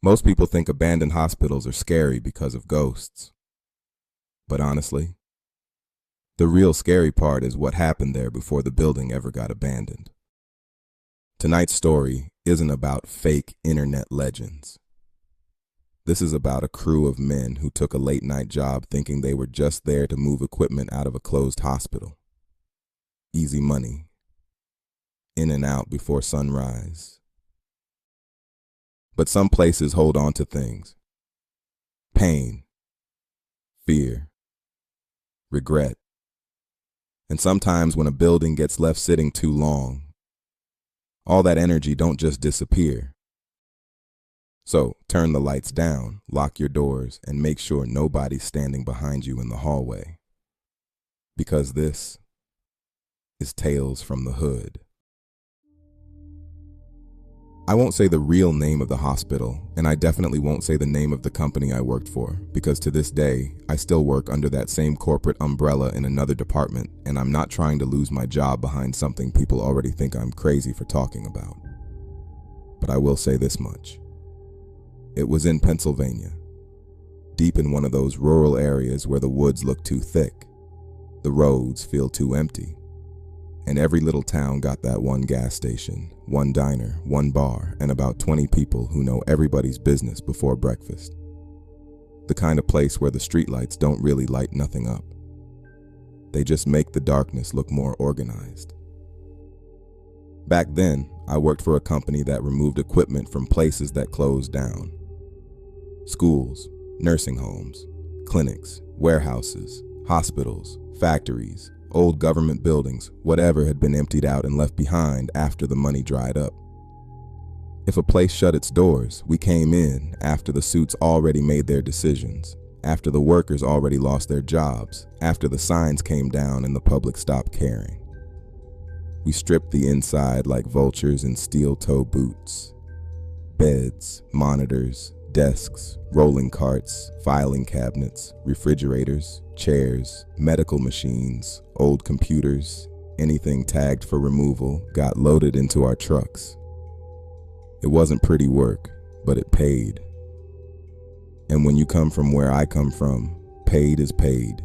Most people think abandoned hospitals are scary because of ghosts. But honestly, the real scary part is what happened there before the building ever got abandoned. Tonight's story isn't about fake internet legends. This is about a crew of men who took a late-night job thinking they were just there to move equipment out of a closed hospital. Easy money. In and out before sunrise. But some places hold on to things. Pain. Fear. Regret. And sometimes when a building gets left sitting too long, all that energy don't just disappear. So turn the lights down, lock your doors, and make sure nobody's standing behind you in the hallway. Because this is Tales from the Hood. I won't say the real name of the hospital, and I definitely won't say the name of the company I worked for, because to this day, I still work under that same corporate umbrella in another department, and I'm not trying to lose my job behind something people already think I'm crazy for talking about. But I will say this much. It was in Pennsylvania, deep in one of those rural areas where the woods look too thick, the roads feel too empty, and every little town got that one gas station, one diner, one bar, and about 20 people who know everybody's business before breakfast. The kind of place where the streetlights don't really light nothing up. They just make the darkness look more organized. Back then, I worked for a company that removed equipment from places that closed down. Schools, nursing homes, clinics, warehouses, hospitals, factories, old government buildings, whatever had been emptied out and left behind after the money dried up. If a place shut its doors, we came in after the suits already made their decisions, after the workers already lost their jobs, after the signs came down and the public stopped caring. We stripped the inside like vultures in steel-toe boots. Beds, monitors, desks, rolling carts, filing cabinets, refrigerators, chairs, medical machines, old computers, anything tagged for removal got loaded into our trucks. It wasn't pretty work, but it paid. And when you come from where I come from, paid is paid.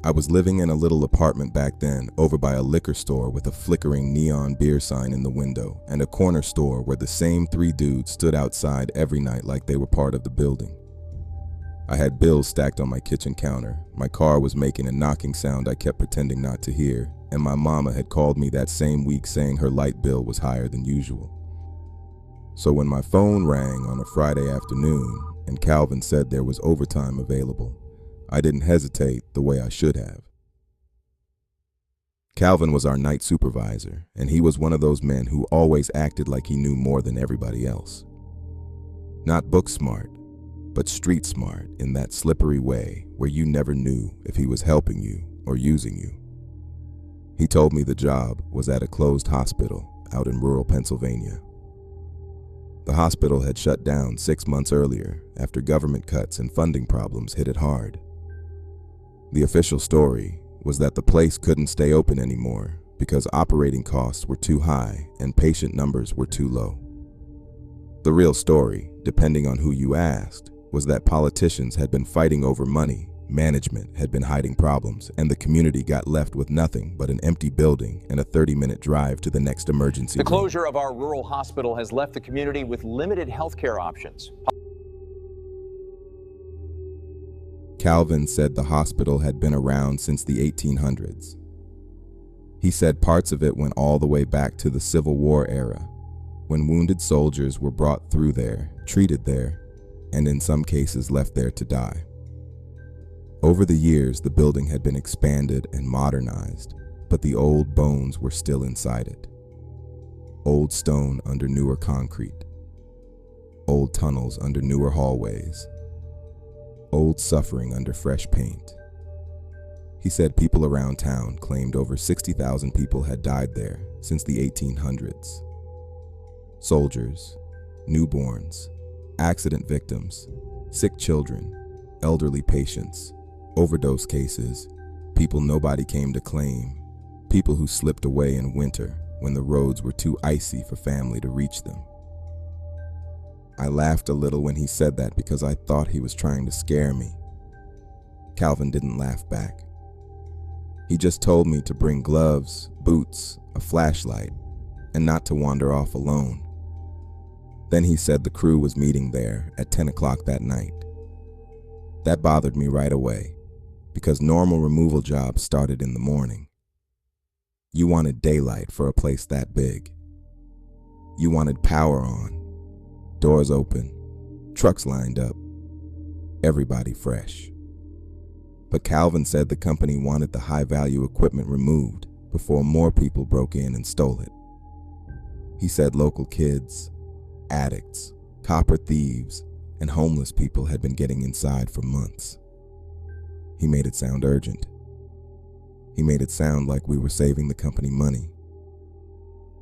I was living in a little apartment back then over by a liquor store with a flickering neon beer sign in the window and a corner store where the same 3 dudes stood outside every night like they were part of the building. I had bills stacked on my kitchen counter, my car was making a knocking sound I kept pretending not to hear, and my mama had called me that same week saying her light bill was higher than usual. So when my phone rang on a Friday afternoon and Calvin said there was overtime available, I didn't hesitate the way I should have. Calvin was our night supervisor, and he was one of those men who always acted like he knew more than everybody else. Not book smart, but street smart in that slippery way where you never knew if he was helping you or using you. He told me the job was at a closed hospital out in rural Pennsylvania. The hospital had shut down 6 months earlier after government cuts and funding problems hit it hard. The official story was that the place couldn't stay open anymore because operating costs were too high and patient numbers were too low. The real story, depending on who you asked, was that politicians had been fighting over money, management had been hiding problems, and the community got left with nothing but an empty building and a 30-minute drive to the next emergency room. The closure of our rural hospital has left the community with limited healthcare options. Calvin said the hospital had been around since the 1800s. He said parts of it went all the way back to the Civil War era, when wounded soldiers were brought through there, treated there, and in some cases left there to die. Over the years, the building had been expanded and modernized, but the old bones were still inside it. Old stone under newer concrete. Old tunnels under newer hallways. Old suffering under fresh paint. He said people around town claimed over 60,000 people had died there since the 1800s. Soldiers, newborns, accident victims, sick children, elderly patients, overdose cases, people nobody came to claim, people who slipped away in winter when the roads were too icy for family to reach them. I laughed a little when he said that because I thought he was trying to scare me. Calvin didn't laugh back. He just told me to bring gloves, boots, a flashlight, and not to wander off alone. Then he said the crew was meeting there at 10 o'clock that night. That bothered me right away, because normal removal jobs started in the morning. You wanted daylight for a place that big. You wanted power on, doors open, trucks lined up, everybody fresh. But Calvin said the company wanted the high-value equipment removed before more people broke in and stole it. He said local kids, addicts, copper thieves, and homeless people had been getting inside for months. He made it sound urgent. He made it sound like we were saving the company money.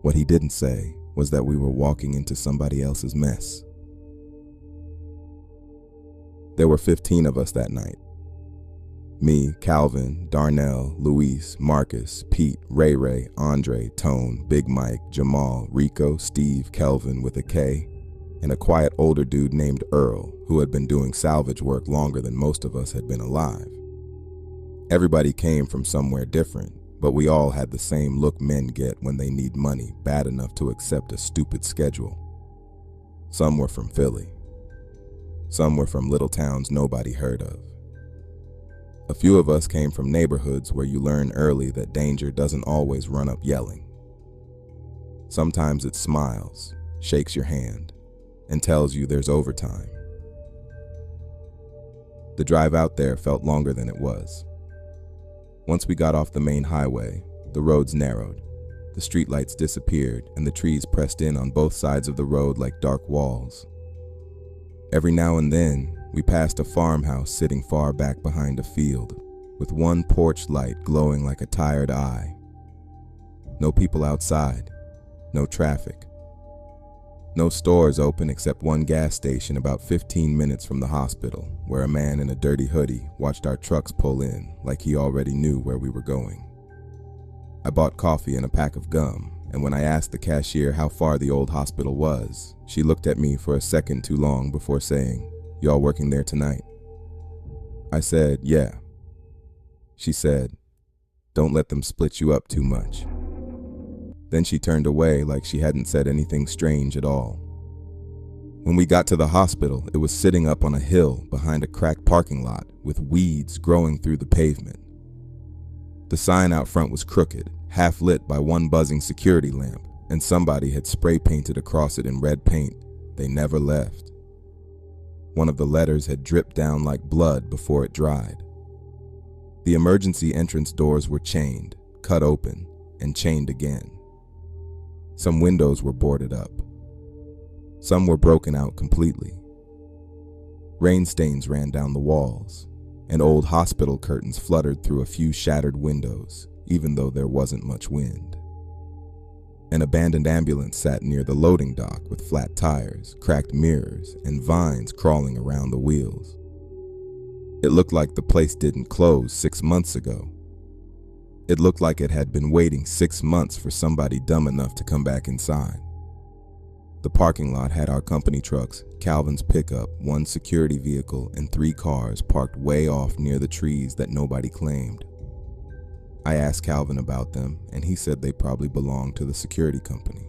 What he didn't say was that we were walking into somebody else's mess. There were 15 of us that night. Me, Calvin, Darnell, Luis, Marcus, Pete, Ray, Andre, Tone, Big Mike, Jamal, Rico, Steve, Kelvin with a K, and a quiet older dude named Earl, who had been doing salvage work longer than most of us had been alive. Everybody came from somewhere different, but we all had the same look men get when they need money bad enough to accept a stupid schedule. Some were from Philly. Some were from little towns nobody heard of. A few of us came from neighborhoods where you learn early that danger doesn't always run up yelling. Sometimes it smiles, shakes your hand, and tells you there's overtime. The drive out there felt longer than it was. Once we got off the main highway, the roads narrowed, the streetlights disappeared, and the trees pressed in on both sides of the road like dark walls. Every now and then, we passed a farmhouse sitting far back behind a field, with one porch light glowing like a tired eye. No people outside, no traffic. No stores open except one gas station about 15 minutes from the hospital, where a man in a dirty hoodie watched our trucks pull in like he already knew where we were going. I bought coffee and a pack of gum, and when I asked the cashier how far the old hospital was, she looked at me for a second too long before saying, "Y'all working there tonight?" I said, "Yeah." She said, "Don't let them split you up too much." Then she turned away like she hadn't said anything strange at all. When we got to the hospital, it was sitting up on a hill behind a cracked parking lot with weeds growing through the pavement. The sign out front was crooked, half lit by one buzzing security lamp, and somebody had spray painted across it in red paint, "They never left." One of the letters had dripped down like blood before it dried. The emergency entrance doors were chained, cut open, and chained again. Some windows were boarded up. Some were broken out completely. Rain stains ran down the walls, and old hospital curtains fluttered through a few shattered windows, even though there wasn't much wind. An abandoned ambulance sat near the loading dock with flat tires, cracked mirrors, and vines crawling around the wheels. It looked like the place didn't close 6 months ago. It looked like it had been waiting 6 months for somebody dumb enough to come back inside. The parking lot had our company trucks, Calvin's pickup, one security vehicle, and 3 cars parked way off near the trees that nobody claimed. I asked Calvin about them, and he said they probably belonged to the security company.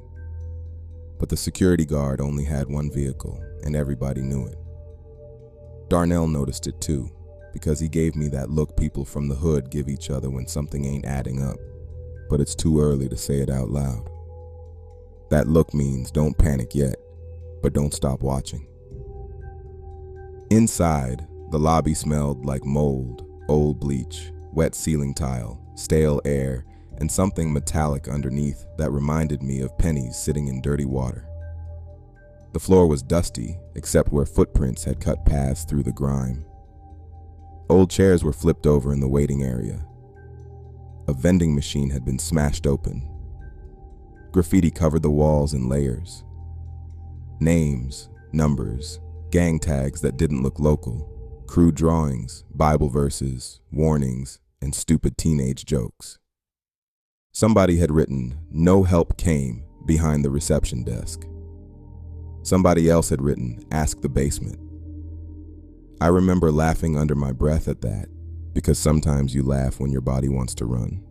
But the security guard only had one vehicle, and everybody knew it. Darnell noticed it too, because he gave me that look people from the hood give each other when something ain't adding up, but it's too early to say it out loud. That look means don't panic yet, but don't stop watching. Inside, the lobby smelled like mold, old bleach, wet ceiling tile, stale air, and something metallic underneath that reminded me of pennies sitting in dirty water. The floor was dusty, except where footprints had cut paths through the grime. Old chairs were flipped over in the waiting area. A vending machine had been smashed open. Graffiti covered the walls in layers. Names, numbers, gang tags that didn't look local, crude drawings, Bible verses, warnings, and stupid teenage jokes. Somebody had written, "No help came," behind the reception desk. Somebody else had written, "Ask the basement." I remember laughing under my breath at that, because sometimes you laugh when your body wants to run.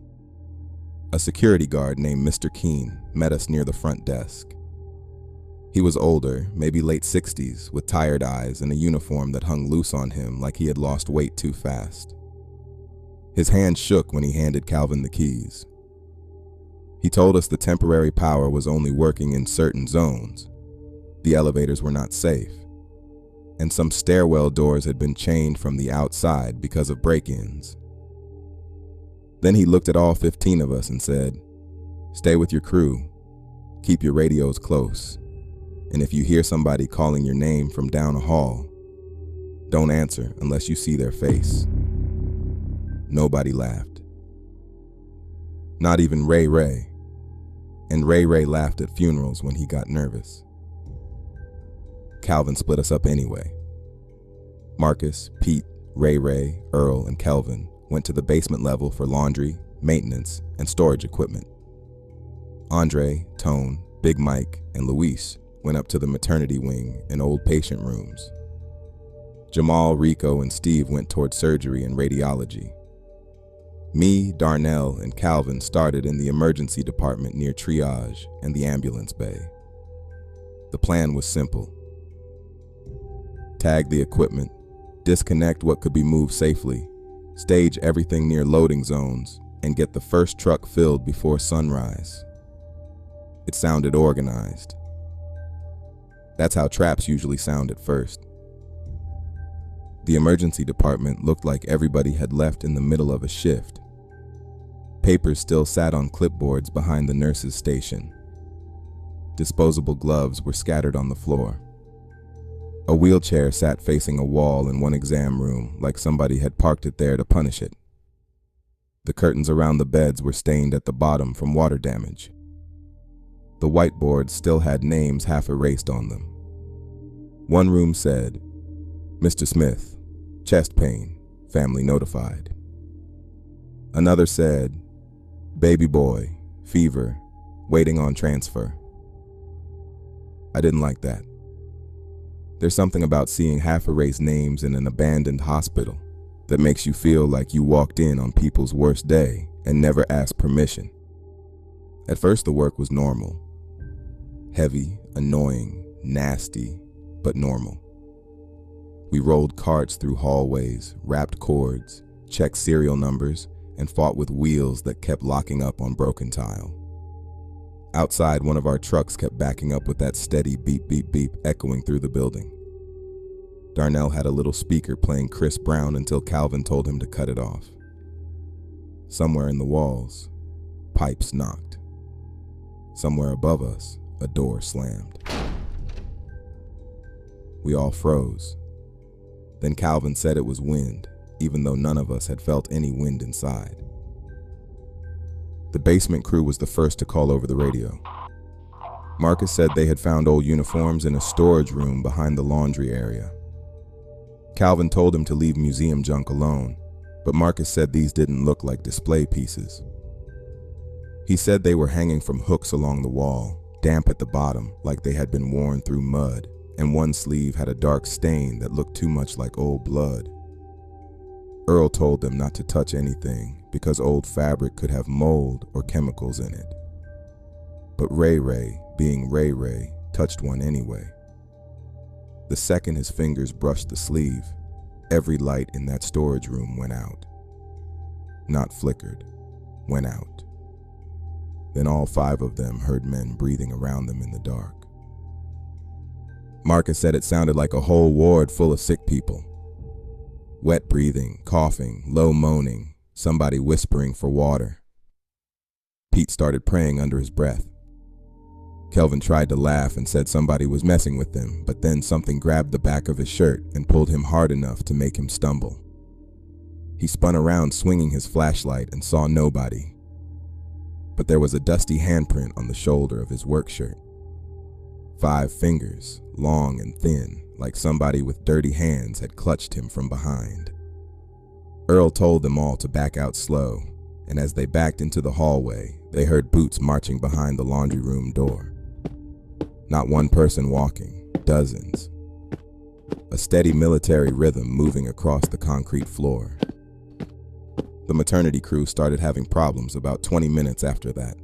A security guard named Mr. Keene met us near the front desk. He was older, maybe late 60s, with tired eyes and a uniform that hung loose on him like he had lost weight too fast. His hand shook when he handed Calvin the keys. He told us the temporary power was only working in certain zones. The elevators were not safe, and some stairwell doors had been chained from the outside because of break-ins. Then he looked at all 15 of us and said, "Stay with your crew, keep your radios close, and if you hear somebody calling your name from down a hall, don't answer unless you see their face." Nobody laughed. Not even Ray Ray. And Ray Ray laughed at funerals when he got nervous. Calvin split us up anyway. Marcus, Pete, Ray Ray, Earl, and Kelvin went to the basement level for laundry, maintenance, and storage equipment. Andre, Tone, Big Mike, and Luis went up to the maternity wing and old patient rooms. Jamal, Rico, and Steve went toward surgery and radiology. Me, Darnell, and Calvin started in the emergency department near triage and the ambulance bay. The plan was simple. Tag the equipment, disconnect what could be moved safely, stage everything near loading zones, and get the first truck filled before sunrise. It sounded organized. That's how traps usually sound at first. The emergency department looked like everybody had left in the middle of a shift. Papers still sat on clipboards behind the nurse's station. Disposable gloves were scattered on the floor. A wheelchair sat facing a wall in one exam room, like somebody had parked it there to punish it. The curtains around the beds were stained at the bottom from water damage. The whiteboards still had names half erased on them. One room said, "Mr. Smith, chest pain, family notified." Another said, "Baby boy, fever, waiting on transfer." I didn't like that. There's something about seeing half-erased names in an abandoned hospital that makes you feel like you walked in on people's worst day and never asked permission. At first, the work was normal. Heavy, annoying, nasty, but normal. We rolled carts through hallways, wrapped cords, checked serial numbers, and fought with wheels that kept locking up on broken tile. Outside, one of our trucks kept backing up with that steady beep, beep, beep echoing through the building. Darnell had a little speaker playing Chris Brown until Calvin told him to cut it off. Somewhere in the walls, pipes knocked. Somewhere above us, a door slammed. We all froze. Then Calvin said it was wind, even though none of us had felt any wind inside. The basement crew was the first to call over the radio. Marcus said they had found old uniforms in a storage room behind the laundry area. Calvin told him to leave museum junk alone, but Marcus said these didn't look like display pieces. He said they were hanging from hooks along the wall, damp at the bottom like they had been worn through mud, and one sleeve had a dark stain that looked too much like old blood. Earl told them not to touch anything because old fabric could have mold or chemicals in it. But Ray Ray, being Ray Ray, touched one anyway. The second his fingers brushed the sleeve, every light in that storage room went out. Not flickered, went out. Then all 5 of them heard men breathing around them in the dark. Marcus said it sounded like a whole ward full of sick people. Wet breathing, coughing, low moaning, somebody whispering for water. Pete started praying under his breath. Kelvin tried to laugh and said somebody was messing with them, but then something grabbed the back of his shirt and pulled him hard enough to make him stumble. He spun around swinging his flashlight and saw nobody. But there was a dusty handprint on the shoulder of his work shirt. 5 fingers, long and thin, like somebody with dirty hands had clutched him from behind. Earl told them all to back out slow, and as they backed into the hallway, they heard boots marching behind the laundry room door. Not one person walking, dozens. A steady military rhythm moving across the concrete floor. The maternity crew started having problems about 20 minutes after that.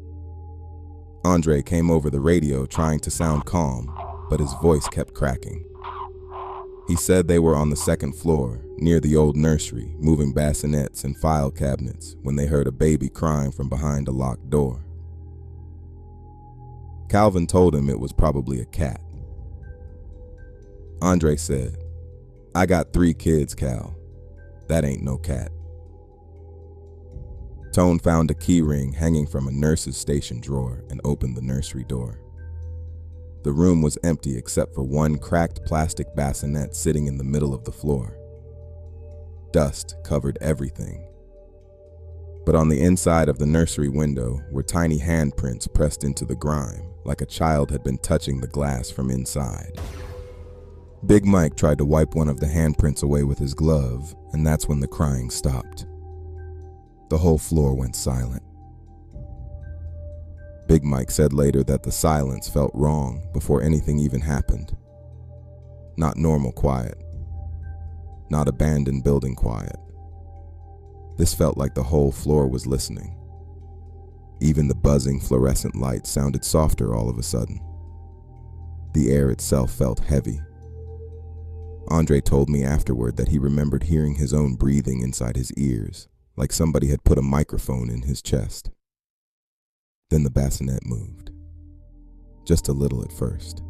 Andre came over the radio trying to sound calm, but his voice kept cracking. He said they were on the second floor, near the old nursery, moving bassinets and file cabinets when they heard a baby crying from behind a locked door. Calvin told him it was probably a cat. Andre said, "I got 3 kids, Cal. That ain't no cat." Tone found a key ring hanging from a nurse's station drawer and opened the nursery door. The room was empty except for one cracked plastic bassinet sitting in the middle of the floor. Dust covered everything. But on the inside of the nursery window were tiny handprints pressed into the grime, like a child had been touching the glass from inside. Big Mike tried to wipe one of the handprints away with his glove, and that's when the crying stopped. The whole floor went silent. Big Mike said later that the silence felt wrong before anything even happened. Not normal quiet. Not abandoned building quiet. This felt like the whole floor was listening. Even the buzzing fluorescent light sounded softer all of a sudden. The air itself felt heavy. Andre told me afterward that he remembered hearing his own breathing inside his ears, like somebody had put a microphone in his chest. Then the bassinet moved. Just a little at first.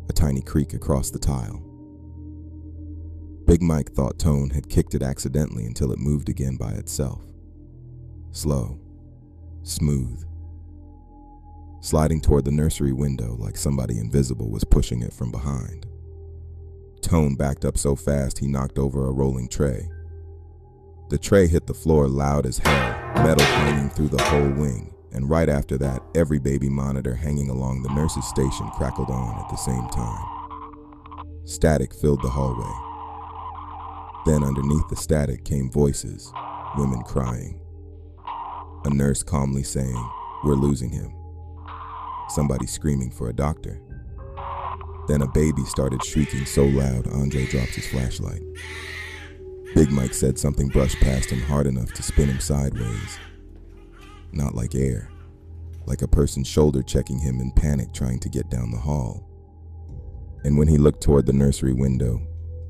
A tiny creak across the tile. Big Mike thought Tone had kicked it accidentally until it moved again by itself. Slow. Smooth. Sliding toward the nursery window like somebody invisible was pushing it from behind. Tone backed up so fast he knocked over a rolling tray. The tray hit the floor loud as hell, metal clanging through the whole wing, and right after that, every baby monitor hanging along the nurse's station crackled on at the same time. Static filled the hallway. Then underneath the static came voices, women crying. A nurse calmly saying, "We're losing him." Somebody screaming for a doctor. Then a baby started shrieking so loud Andre dropped his flashlight. Big Mike said something brushed past him hard enough to spin him sideways. Not like air, like a person shoulder checking him in panic trying to get down the hall. And when he looked toward the nursery window,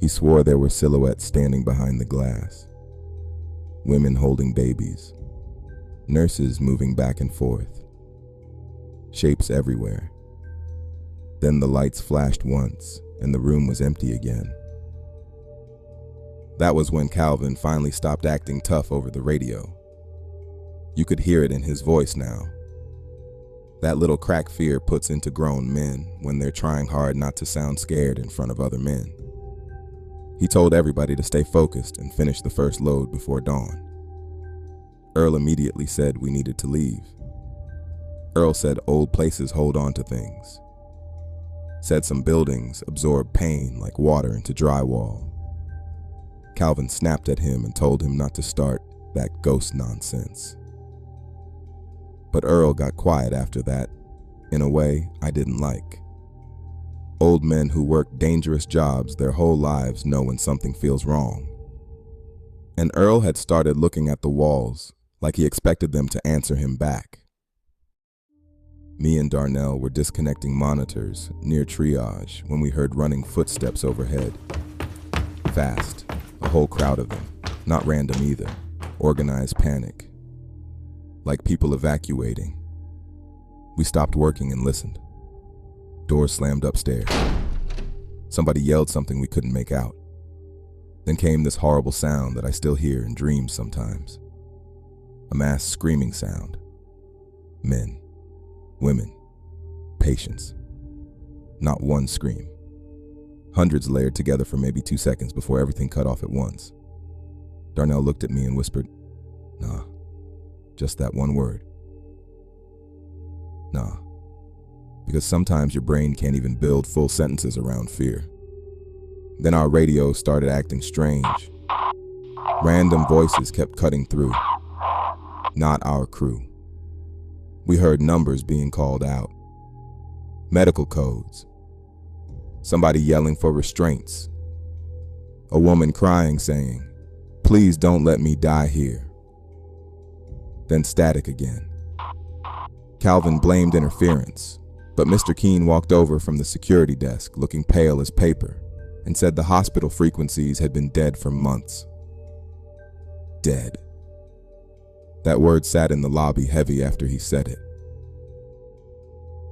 he swore there were silhouettes standing behind the glass. Women holding babies. Nurses moving back and forth. Shapes everywhere. Then the lights flashed once, and the room was empty again. That was when Calvin finally stopped acting tough over the radio. You could hear it in his voice now. That little crack fear puts into grown men when they're trying hard not to sound scared in front of other men. He told everybody to stay focused and finish the first load before dawn. Earl immediately said we needed to leave. Earl said old places hold on to things. Said some buildings absorb pain like water into drywall. Calvin snapped at him and told him not to start that ghost nonsense. But Earl got quiet after that, in a way I didn't like. Old men who work dangerous jobs their whole lives know when something feels wrong. And Earl had started looking at the walls like he expected them to answer him back. Me and Darnell were disconnecting monitors near triage when we heard running footsteps overhead. Fast, a whole crowd of them, not random either, organized panic. Like people evacuating. We stopped working and listened. Doors slammed upstairs. Somebody yelled something we couldn't make out. Then came this horrible sound that I still hear in dreams sometimes. A mass screaming sound. Men. Women. Patients. Not one scream. Hundreds layered together for maybe 2 seconds before everything cut off at once. Darnell looked at me and whispered, "Nah. Just that one word. Nah." Because sometimes your brain can't even build full sentences around fear. Then our radio started acting strange. Random voices kept cutting through. Not our crew. We heard numbers being called out. medical codes, somebody yelling for restraints, a woman crying saying, "Please don't let me die here." Then static again. Calvin blamed interference, but Mr. Keene walked over from the security desk looking pale as paper and said the hospital frequencies had been dead for months. Dead. That word sat in the lobby heavy after he said it.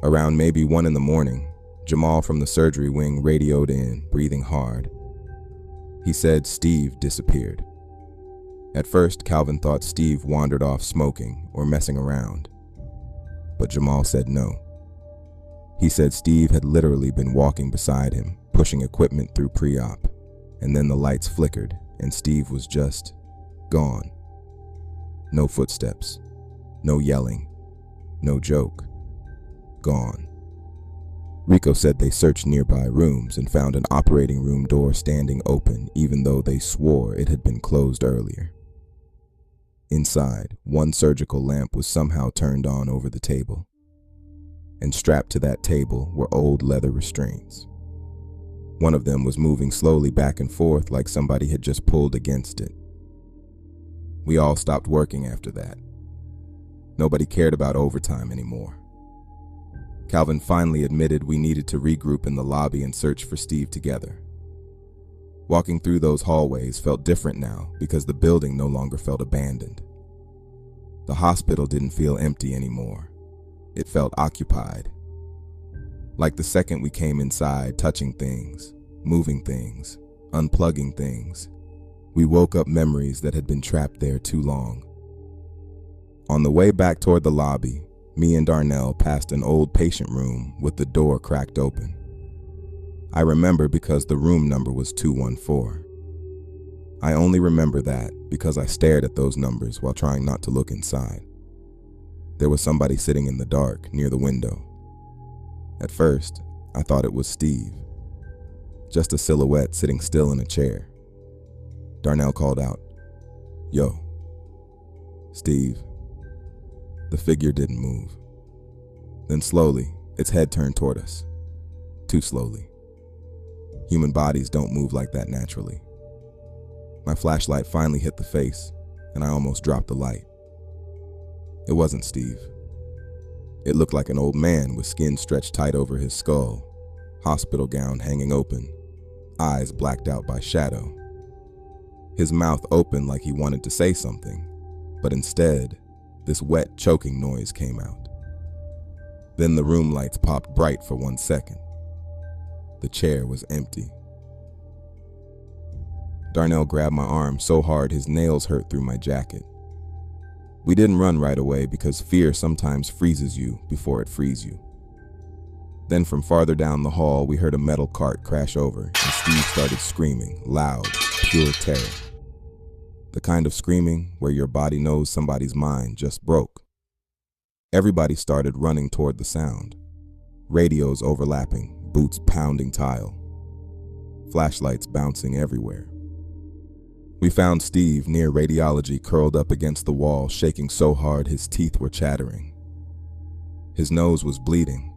Around maybe 1 in the morning, Jamal from the surgery wing radioed in, breathing hard. He said Steve disappeared. At first, Calvin thought Steve wandered off smoking or messing around, but Jamal said no. He said Steve had literally been walking beside him, pushing equipment through pre-op, and then the lights flickered and Steve was just gone. No footsteps, no yelling, no joke. Gone. Rico said they searched nearby rooms and found an operating room door standing open even though they swore it had been closed earlier. Inside, one surgical lamp was somehow turned on over the table, and strapped to that table were old leather restraints. One of them was moving slowly back and forth like somebody had just pulled against it. We all stopped working after that. Nobody cared about overtime anymore. Calvin finally admitted we needed to regroup in the lobby and search for Steve together. Walking through those hallways felt different now because the building no longer felt abandoned. The hospital didn't feel empty anymore. It felt occupied. Like the second we came inside, touching things, moving things, unplugging things, we woke up memories that had been trapped there too long. On the way back toward the lobby, me and Darnell passed an old patient room with the door cracked open. I remember because the room number was 214. I only remember that because I stared at those numbers while trying not to look inside. There was somebody sitting in the dark near the window. At first, I thought it was Steve. Just a silhouette sitting still in a chair. Darnell called out, "Yo, Steve." The figure didn't move. Then slowly, its head turned toward us. Too slowly. Human bodies don't move like that naturally. My flashlight finally hit the face, and I almost dropped the light. It wasn't Steve. It looked like an old man with skin stretched tight over his skull, hospital gown hanging open, eyes blacked out by shadow. His mouth open like he wanted to say something, but instead, this wet, choking noise came out. Then the room lights popped bright for 1 second. The chair was empty. Darnell grabbed my arm so hard his nails hurt through my jacket. We didn't run right away because fear sometimes freezes you before it frees you. Then from farther down the hall, we heard a metal cart crash over and Steve started screaming, loud, pure terror. The kind of screaming where your body knows somebody's mind just broke. Everybody started running toward the sound. Radios overlapping, boots pounding tile. Flashlights bouncing everywhere. We found Steve near radiology, curled up against the wall, shaking so hard his teeth were chattering. His nose was bleeding.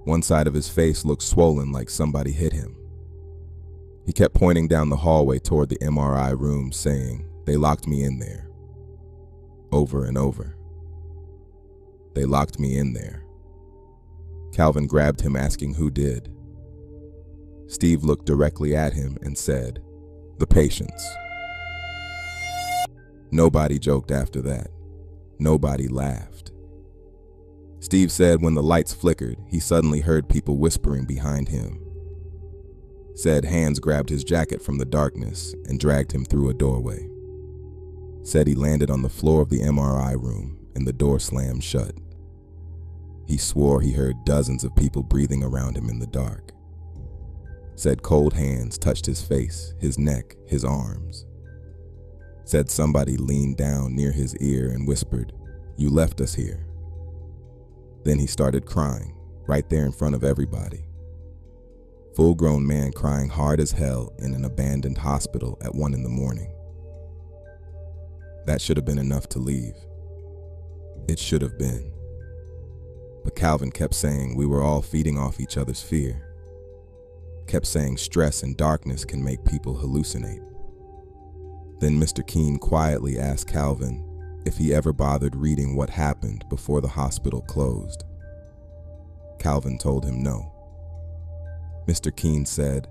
One side of his face looked swollen like somebody hit him. He kept pointing down the hallway toward the MRI room, saying, "They locked me in there." Over and over. "They locked me in there." Calvin grabbed him, asking who did. Steve looked directly at him and said, "The patients." Nobody joked after that. Nobody laughed. Steve said when the lights flickered, he suddenly heard people whispering behind him. Said hands grabbed his jacket from the darkness and dragged him through a doorway. Said he landed on the floor of the MRI room and the door slammed shut. He swore he heard dozens of people breathing around him in the dark. Said cold hands touched his face, his neck, his arms. Said somebody leaned down near his ear and whispered, "You left us here." Then he started crying, right there in front of everybody. Full-grown man crying hard as hell in an abandoned hospital at 1 in the morning. That should have been enough to leave. It should have been. But Calvin kept saying we were all feeding off each other's fear. Kept saying stress and darkness can make people hallucinate. Then Mr. Keene quietly asked Calvin if he ever bothered reading what happened before the hospital closed. Calvin told him no. Mr. Keene said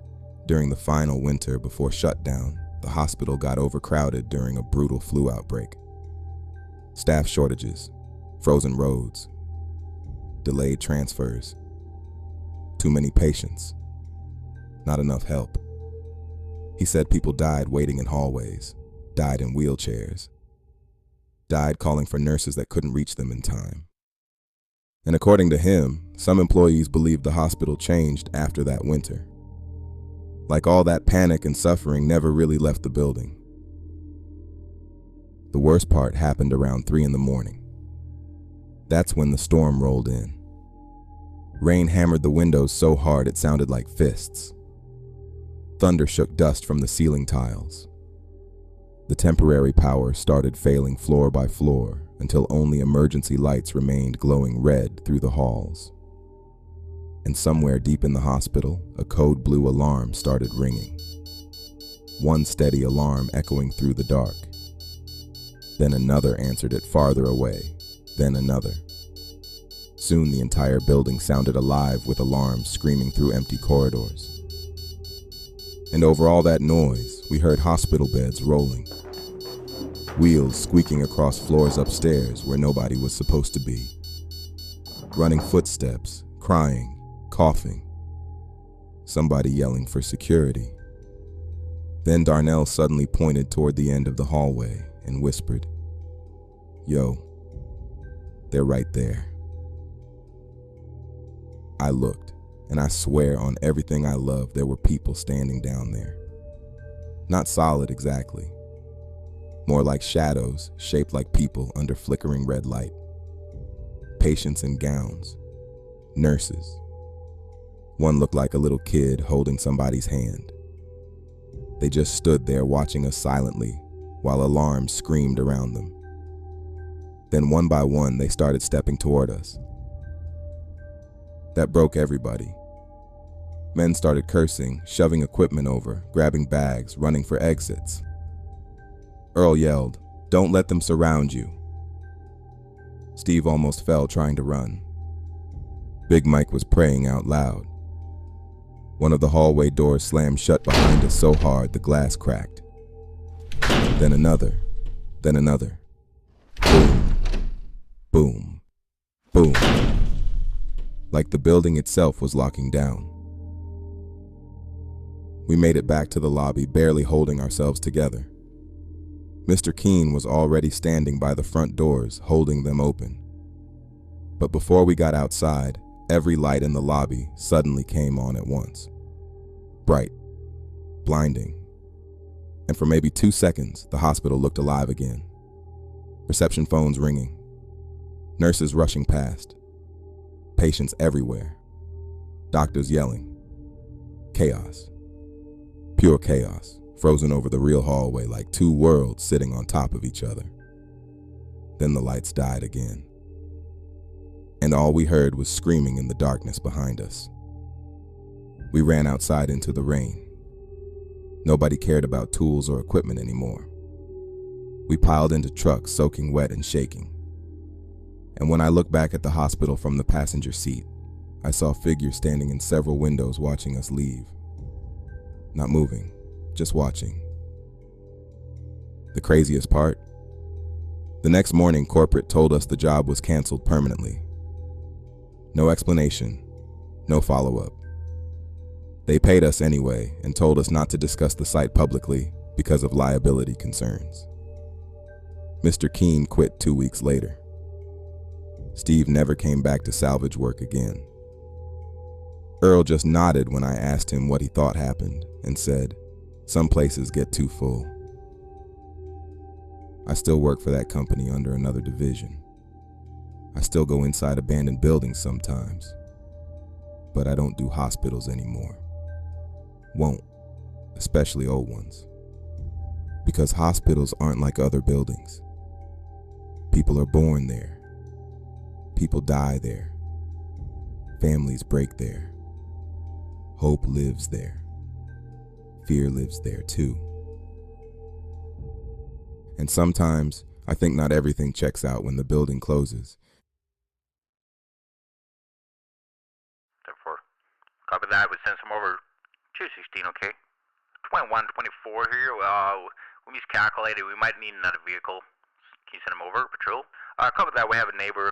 during the final winter before shutdown, the hospital got overcrowded during a brutal flu outbreak. Staff shortages, frozen roads, delayed transfers, too many patients, not enough help. He said people died waiting in hallways, died in wheelchairs, died calling for nurses that couldn't reach them in time. And according to him, some employees believed the hospital changed after that winter. Like all that panic and suffering never really left the building. The worst part happened around 3 a.m. That's when the storm rolled in. Rain hammered the windows so hard it sounded like fists. Thunder shook dust from the ceiling tiles. The temporary power started failing floor by floor until only emergency lights remained glowing red through the halls. And somewhere deep in the hospital, a code blue alarm started ringing. One steady alarm echoing through the dark. Then another answered it farther away, then another. Soon the entire building sounded alive with alarms screaming through empty corridors. And over all that noise, we heard hospital beds rolling. Wheels squeaking across floors upstairs where nobody was supposed to be. Running footsteps, crying, coughing. Somebody yelling for security. Then Darnell suddenly pointed toward the end of the hallway and whispered, "Yo, they're right there." I looked, and I swear on everything I love there were people standing down there. Not solid exactly. More like shadows shaped like people under flickering red light. Patients in gowns. Nurses. One looked like a little kid holding somebody's hand. They just stood there watching us silently while alarms screamed around them. Then one by one they started stepping toward us. That broke everybody. Men started cursing, shoving equipment over, grabbing bags, running for exits. Earl yelled, "Don't let them surround you." Steve almost fell trying to run. Big Mike was praying out loud. One of the hallway doors slammed shut behind us so hard the glass cracked. Then another, then another. Boom, boom, boom. Like the building itself was locking down. We made it back to the lobby, barely holding ourselves together. Mr. Keene was already standing by the front doors, holding them open. But before we got outside, every light in the lobby suddenly came on at once. Bright, blinding. And for maybe 2 seconds, the hospital looked alive again. Reception phones ringing. Nurses rushing past. Patients everywhere. Doctors yelling. Chaos. Pure chaos, frozen over the real hallway like two worlds sitting on top of each other. Then the lights died again. And all we heard was screaming in the darkness behind us. We ran outside into the rain. Nobody cared about tools or equipment anymore. We piled into trucks soaking wet and shaking. And when I looked back at the hospital from the passenger seat, I saw figures standing in several windows watching us leave. Not moving, just watching. The craziest part? The next morning, corporate told us the job was canceled permanently. No explanation, no follow-up. They paid us anyway and told us not to discuss the site publicly because of liability concerns. Mr. Keene quit 2 weeks later. Steve never came back to salvage work again. Earl just nodded when I asked him what he thought happened and said, "Some places get too full." I still work for that company under another division. I still go inside abandoned buildings sometimes, but I don't do hospitals anymore. Won't, especially old ones. Because hospitals aren't like other buildings. People are born there. People die there. Families break there. Hope lives there. Fear lives there too. And sometimes, I think not everything checks out when the building closes. Therefore, copy that. We send some over 216, okay? 2124 here. We miscalculated. We might need another vehicle. Can you send them over, patrol? Copy that. We have a neighbor.